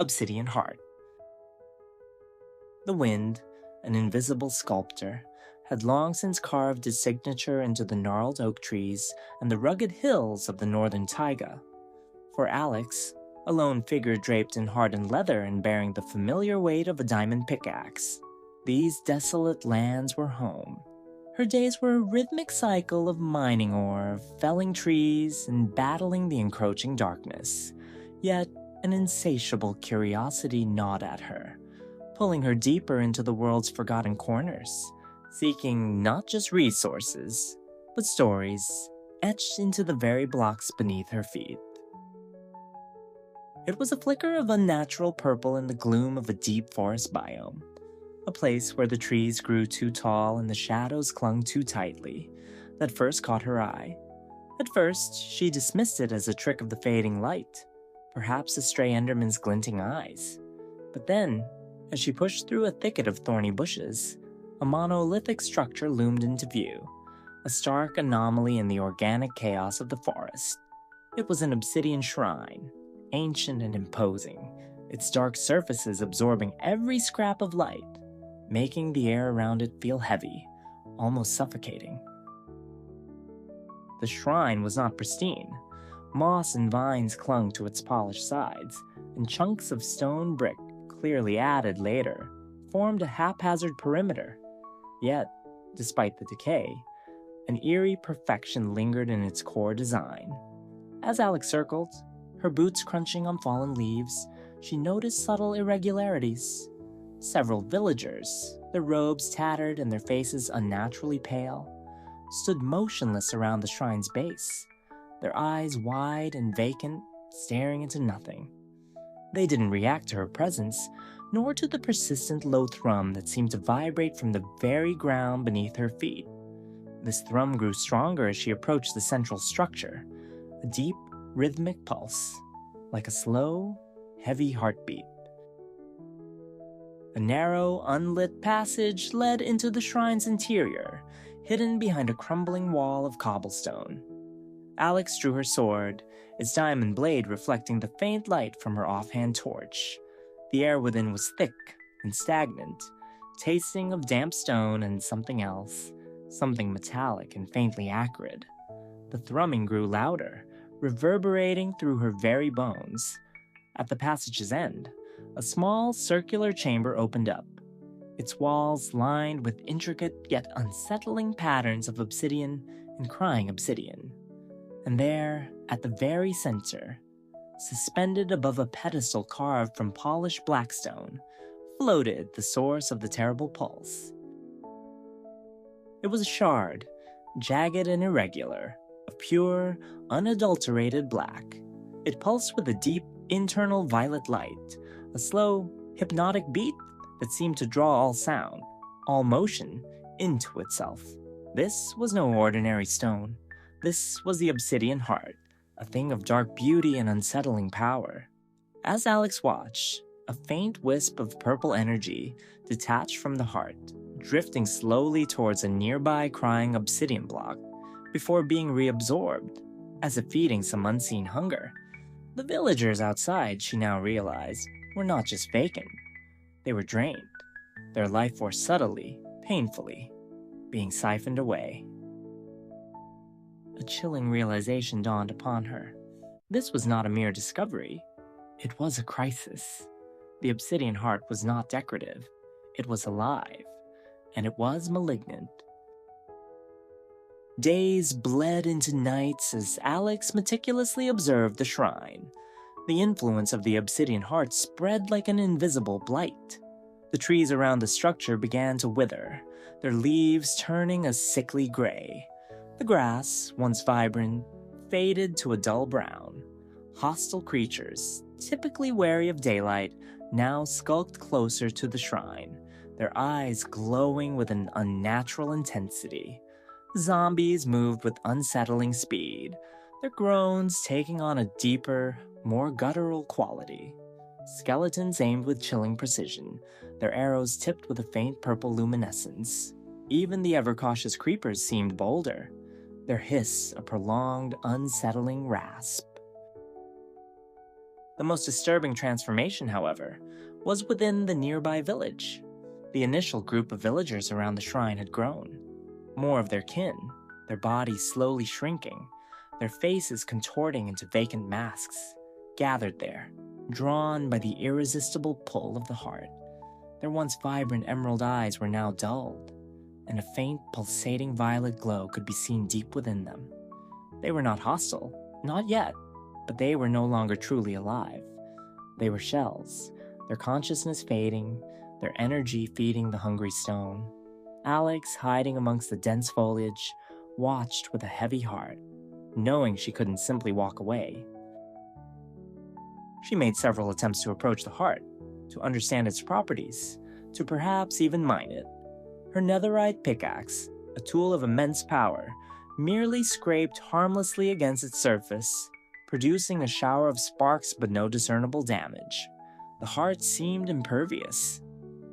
Obsidian Heart. The wind, an invisible sculptor, had long since carved its signature into the gnarled oak trees and the rugged hills of the Northern Taiga. For Alex, a lone figure draped in hardened leather and bearing the familiar weight of a diamond pickaxe, these desolate lands were home. Her days were a rhythmic cycle of mining ore, felling trees, and battling the encroaching darkness. Yet, an insatiable curiosity gnawed at her, pulling her deeper into the world's forgotten corners, seeking not just resources, but stories etched into the very blocks beneath her feet. It was a flicker of unnatural purple in the gloom of a deep forest biome, a place where the trees grew too tall and the shadows clung too tightly, that first caught her eye. At first, she dismissed it as a trick of the fading light, perhaps a stray enderman's glinting eyes. But then, as she pushed through a thicket of thorny bushes, a monolithic structure loomed into view, a stark anomaly in the organic chaos of the forest. It was an obsidian shrine, ancient and imposing, its dark surfaces absorbing every scrap of light, making the air around it feel heavy, almost suffocating. The shrine was not pristine. Moss and vines clung to its polished sides, and chunks of stone brick, clearly added later, formed a haphazard perimeter. Yet, despite the decay, an eerie perfection lingered in its core design. As Alex circled, her boots crunching on fallen leaves, she noticed subtle irregularities. Several villagers, their robes tattered and their faces unnaturally pale, stood motionless around the shrine's base, their eyes wide and vacant, staring into nothing. They didn't react to her presence, nor to the persistent low thrum that seemed to vibrate from the very ground beneath her feet. This thrum grew stronger as she approached the central structure, a deep, rhythmic pulse, like a slow, heavy heartbeat. A narrow, unlit passage led into the shrine's interior, hidden behind a crumbling wall of cobblestone. Alex drew her sword, its diamond blade reflecting the faint light from her offhand torch. The air within was thick and stagnant, tasting of damp stone and something else, something metallic and faintly acrid. The thrumming grew louder, reverberating through her very bones. At the passage's end, a small circular chamber opened up, its walls lined with intricate yet unsettling patterns of obsidian and crying obsidian. And there, at the very center, suspended above a pedestal carved from polished blackstone, floated the source of the terrible pulse. It was a shard, jagged and irregular, of pure, unadulterated black. It pulsed with a deep, internal violet light, a slow, hypnotic beat that seemed to draw all sound, all motion, into itself. This was no ordinary stone. This was the Obsidian Heart, a thing of dark beauty and unsettling power. As Alex watched, a faint wisp of purple energy detached from the heart, drifting slowly towards a nearby crying obsidian block, before being reabsorbed, as if feeding some unseen hunger. The villagers outside, she now realized, were not just vacant. They were drained, their life force subtly, painfully, being siphoned away. A chilling realization dawned upon her. This was not a mere discovery. It was a crisis. The Obsidian Heart was not decorative. It was alive, and it was malignant. Days bled into nights as Alex meticulously observed the shrine. The influence of the Obsidian Heart spread like an invisible blight. The trees around the structure began to wither, their leaves turning a sickly gray. The grass, once vibrant, faded to a dull brown. Hostile creatures, typically wary of daylight, now skulked closer to the shrine, their eyes glowing with an unnatural intensity. Zombies moved with unsettling speed, their groans taking on a deeper, more guttural quality. Skeletons aimed with chilling precision, their arrows tipped with a faint purple luminescence. Even the ever-cautious creepers seemed bolder, their hiss a prolonged, unsettling rasp. The most disturbing transformation, however, was within the nearby village. The initial group of villagers around the shrine had grown. More of their kin, their bodies slowly shrinking, their faces contorting into vacant masks, gathered there, drawn by the irresistible pull of the heart. Their once vibrant emerald eyes were now dulled, and a faint, pulsating violet glow could be seen deep within them. They were not hostile, not yet, but they were no longer truly alive. They were shells, their consciousness fading, their energy feeding the hungry stone. Alex, hiding amongst the dense foliage, watched with a heavy heart, knowing she couldn't simply walk away. She made several attempts to approach the heart, to understand its properties, to perhaps even mine it. Her netherite pickaxe, a tool of immense power, merely scraped harmlessly against its surface, producing a shower of sparks but no discernible damage. The heart seemed impervious.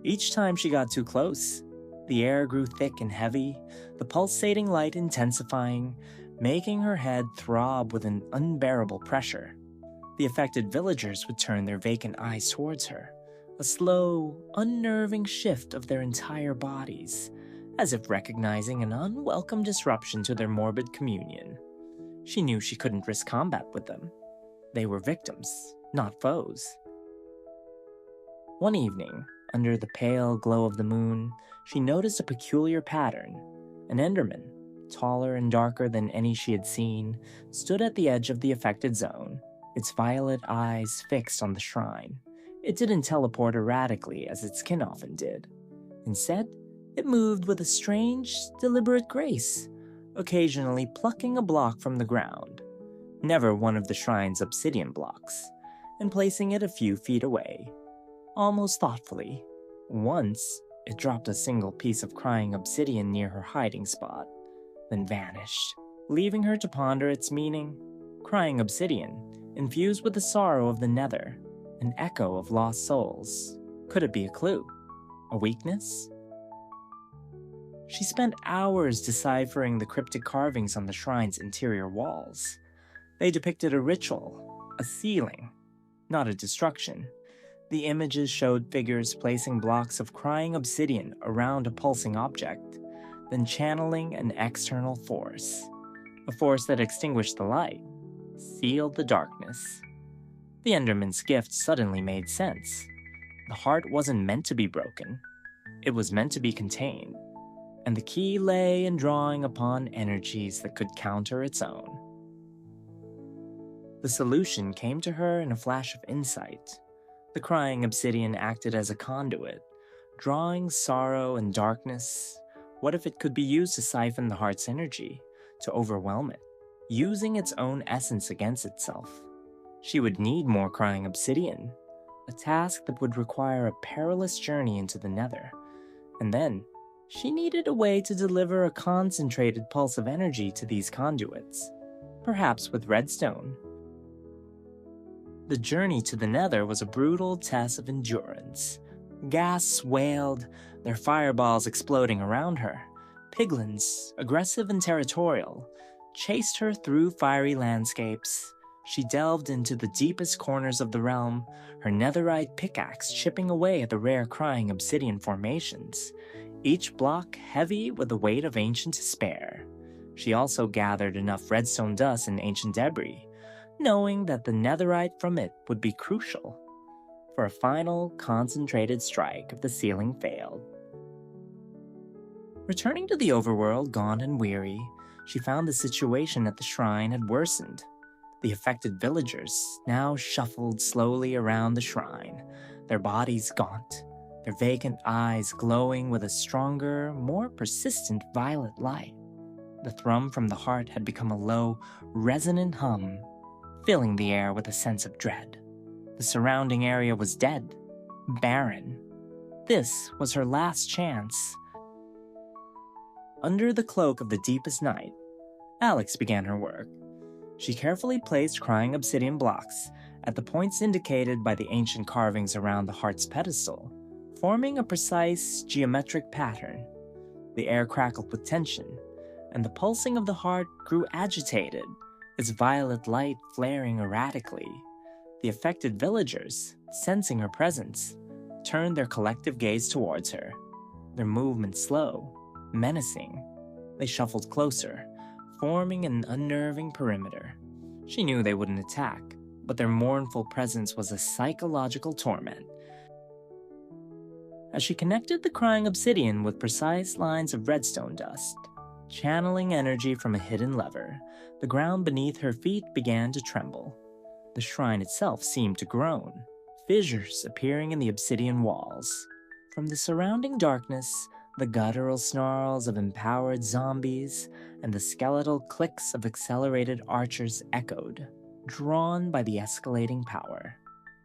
Each time she got too close, the air grew thick and heavy, the pulsating light intensifying, making her head throb with an unbearable pressure. The affected villagers would turn their vacant eyes towards her, a slow, unnerving shift of their entire bodies, as if recognizing an unwelcome disruption to their morbid communion. She knew she couldn't risk combat with them. They were victims, not foes. One evening, under the pale glow of the moon, she noticed a peculiar pattern. An Enderman, taller and darker than any she had seen, stood at the edge of the affected zone, its violet eyes fixed on the shrine. It didn't teleport erratically as its kin often did. Instead, it moved with a strange, deliberate grace, occasionally plucking a block from the ground, never one of the shrine's obsidian blocks, and placing it a few feet away, almost thoughtfully. Once, it dropped a single piece of crying obsidian near her hiding spot, then vanished, leaving her to ponder its meaning. Crying obsidian, infused with the sorrow of the Nether, an echo of lost souls. Could it be a clue? A weakness? She spent hours deciphering the cryptic carvings on the shrine's interior walls. They depicted a ritual, a sealing, not a destruction. The images showed figures placing blocks of crying obsidian around a pulsing object, then channeling an external force. A force that extinguished the light, sealed the darkness. The Enderman's gift suddenly made sense. The heart wasn't meant to be broken. It was meant to be contained. And the key lay in drawing upon energies that could counter its own. The solution came to her in a flash of insight. The crying obsidian acted as a conduit, drawing sorrow and darkness. What if it could be used to siphon the heart's energy, to overwhelm it, using its own essence against itself? She would need more crying obsidian, a task that would require a perilous journey into the Nether. And then, she needed a way to deliver a concentrated pulse of energy to these conduits, perhaps with redstone. The journey to the Nether was a brutal test of endurance. Ghasts wailed, their fireballs exploding around her. Piglins, aggressive and territorial, chased her through fiery landscapes. She delved into the deepest corners of the realm, her netherite pickaxe chipping away at the rare crying obsidian formations, each block heavy with the weight of ancient despair. She also gathered enough redstone dust and ancient debris, knowing that the netherite from it would be crucial for a final, concentrated strike if the sealing failed. Returning to the overworld, gaunt and weary, she found the situation at the shrine had worsened. The affected villagers now shuffled slowly around the shrine, their bodies gaunt, their vacant eyes glowing with a stronger, more persistent violet light. The thrum from the heart had become a low, resonant hum, filling the air with a sense of dread. The surrounding area was dead, barren. This was her last chance. Under the cloak of the deepest night, Alex began her work. She carefully placed crying obsidian blocks at the points indicated by the ancient carvings around the heart's pedestal, forming a precise geometric pattern. The air crackled with tension, and the pulsing of the heart grew agitated, its violet light flaring erratically. The affected villagers, sensing her presence, turned their collective gaze towards her, their movements slow, menacing. They shuffled closer, forming an unnerving perimeter. She knew they wouldn't attack, but their mournful presence was a psychological torment. As she connected the crying obsidian with precise lines of redstone dust, channeling energy from a hidden lever, the ground beneath her feet began to tremble. The shrine itself seemed to groan, fissures appearing in the obsidian walls. From the surrounding darkness, the guttural snarls of empowered zombies and the skeletal clicks of accelerated archers echoed, drawn by the escalating power.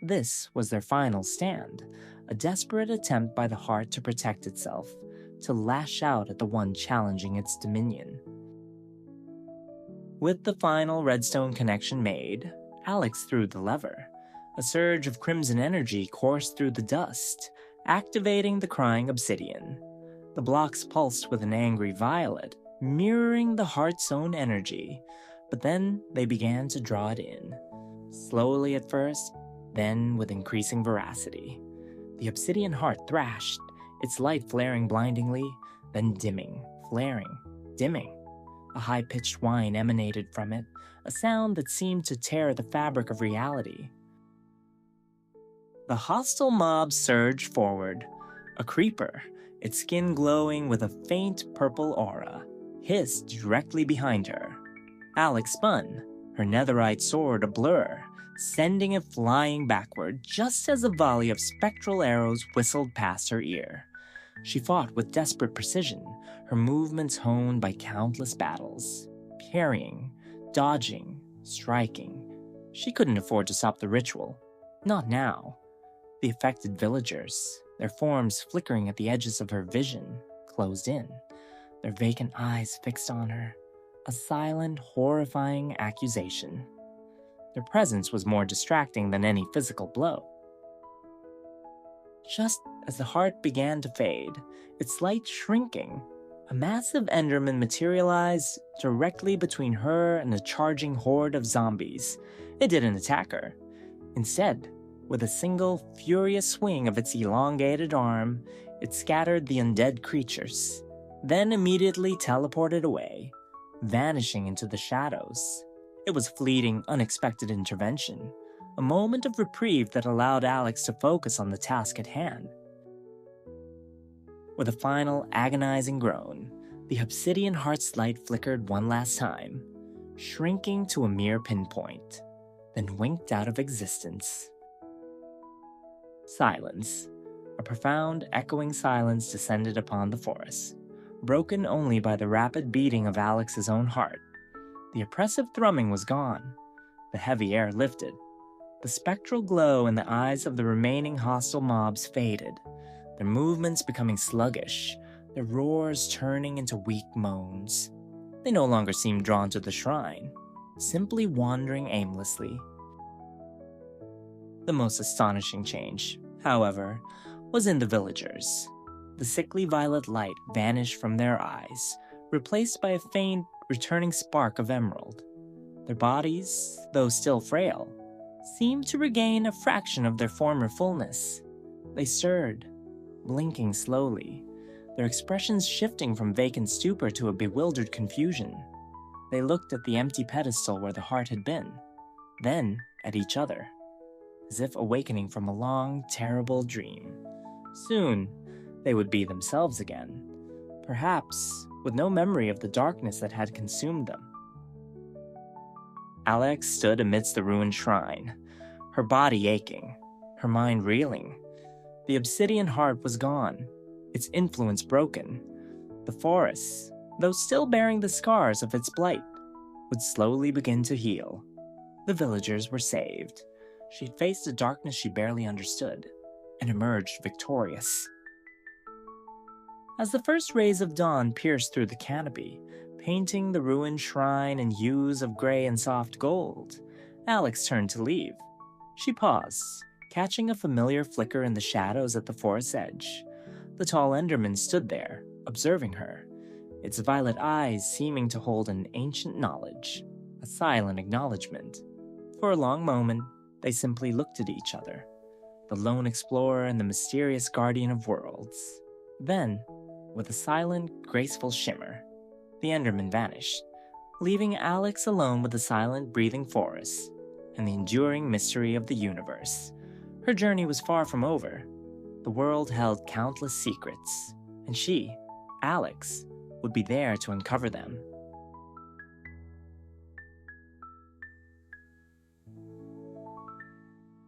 This was their final stand, a desperate attempt by the heart to protect itself, to lash out at the one challenging its dominion. With the final redstone connection made, Alex threw the lever. A surge of crimson energy coursed through the dust, activating the crying obsidian. The blocks pulsed with an angry violet, mirroring the heart's own energy, but then they began to draw it in. Slowly at first, then with increasing veracity. The obsidian heart thrashed, its light flaring blindingly, then dimming, flaring, dimming. A high-pitched whine emanated from it, a sound that seemed to tear the fabric of reality. The hostile mob surged forward. A creeper, its skin glowing with a faint purple aura, hissed directly behind her. Alex spun, her netherite sword a blur, sending it flying backward just as a volley of spectral arrows whistled past her ear. She fought with desperate precision, her movements honed by countless battles, parrying, dodging, striking. She couldn't afford to stop the ritual. Not now. The affected villagers, their forms flickering at the edges of her vision, closed in, their vacant eyes fixed on her, a silent, horrifying accusation. Their presence was more distracting than any physical blow. Just as the heart began to fade, its light shrinking, a massive Enderman materialized directly between her and a charging horde of zombies. It didn't attack her. Instead, with a single furious swing of its elongated arm, it scattered the undead creatures, then immediately teleported away, vanishing into the shadows. It was a fleeting, unexpected intervention, a moment of reprieve that allowed Alex to focus on the task at hand. With a final agonizing groan, the obsidian heart's light flickered one last time, shrinking to a mere pinpoint, then winked out of existence. Silence. A profound, echoing silence descended upon the forest, broken only by the rapid beating of Alex's own heart. The oppressive thrumming was gone. The heavy air lifted. The spectral glow in the eyes of the remaining hostile mobs faded, their movements becoming sluggish, their roars turning into weak moans. They no longer seemed drawn to the shrine, simply wandering aimlessly. The most astonishing change, however, was in the villagers. The sickly violet light vanished from their eyes, replaced by a faint, returning spark of emerald. Their bodies, though still frail, seemed to regain a fraction of their former fullness. They stirred, blinking slowly, their expressions shifting from vacant stupor to a bewildered confusion. They looked at the empty pedestal where the heart had been, then at each other, as if awakening from a long, terrible dream. Soon, they would be themselves again, perhaps with no memory of the darkness that had consumed them. Alex stood amidst the ruined shrine, her body aching, her mind reeling. The obsidian heart was gone, its influence broken. The forest, though still bearing the scars of its blight, would slowly begin to heal. The villagers were saved. She had faced a darkness she barely understood, and emerged victorious. As the first rays of dawn pierced through the canopy, painting the ruined shrine in hues of gray and soft gold, Alex turned to leave. She paused, catching a familiar flicker in the shadows at the forest's edge. The tall Enderman stood there, observing her, its violet eyes seeming to hold an ancient knowledge, a silent acknowledgement. For a long moment, They simply looked at each other, the lone explorer and the mysterious guardian of worlds. Then, with a silent, graceful shimmer, the Enderman vanished, leaving Alex alone with the silent, breathing forest and the enduring mystery of the universe. Her journey was far from over. The world held countless secrets, and she, Alex, would be there to uncover them.